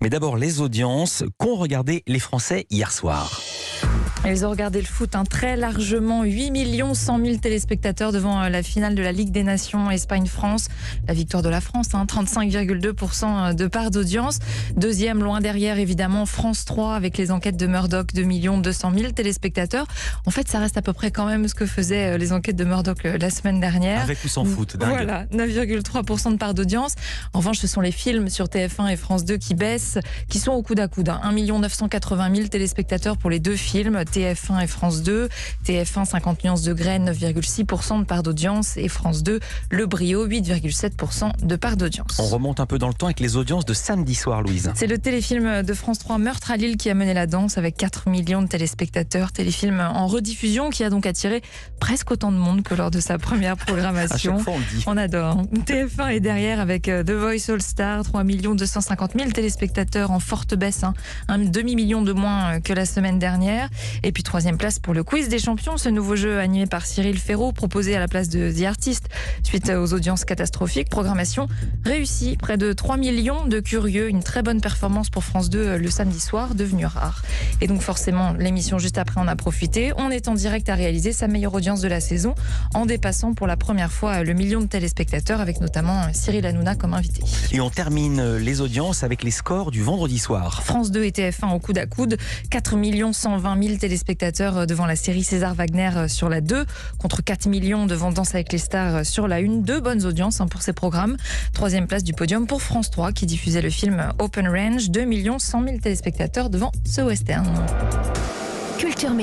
Mais d'abord, les audiences qu'ont regardé les Français hier soir. Ils ont regardé le foot très largement, 8 100 000 téléspectateurs devant la finale de la Ligue des Nations Espagne-France. La victoire de la France, 35,2% de part d'audience. Deuxième, loin derrière évidemment, France 3 avec les enquêtes de Murdoch, 2 200 000 téléspectateurs. En fait, ça reste à peu près quand même ce que faisaient les enquêtes de Murdoch la semaine dernière. Avec ou sans foot, dingue. Voilà, 9,3% de part d'audience. En revanche, ce sont les films sur TF1 et France 2 qui baissent, qui sont au coude à coude. 1 980 000 téléspectateurs pour les deux films, TF1 et France 2. TF1, 50 nuances de graines, 9,6% de part d'audience. Et France 2, Le Brio, 8,7% de part d'audience. On remonte un peu dans le temps avec les audiences de samedi soir, Louise. C'est le téléfilm de France 3, Meurtre à Lille, qui a mené la danse avec 4 millions de téléspectateurs. Téléfilm en rediffusion qui a donc attiré presque autant de monde que lors de sa première programmation. À chaque fois, on le dit. On adore. TF1 est derrière avec The Voice All Star, 3 250 000 téléspectateurs en forte baisse, un demi-million de moins que la semaine dernière. Et puis troisième place pour le Quiz des champions, ce nouveau jeu animé par Cyril Ferraud, proposé à la place de The Artist suite aux audiences catastrophiques. Programmation réussie, près de 3 millions de curieux, une très bonne performance pour France 2 le samedi soir, devenu rare. Et donc forcément, l'émission juste après en a profité. On est en direct à réaliser sa meilleure audience de la saison, en dépassant pour la première fois le million de téléspectateurs, avec notamment Cyril Hanouna comme invité. Et on termine les audiences avec les scores du vendredi soir. France 2 et TF1 au coude à coude, 4 120 000 téléspectateurs devant la série César Wagner sur la 2, contre 4 millions devant Danse avec les stars sur la 1. Deux bonnes audiences pour ces programmes. Troisième place du podium pour France 3 qui diffusait le film Open Range, 2 100 000 téléspectateurs devant ce western. Culture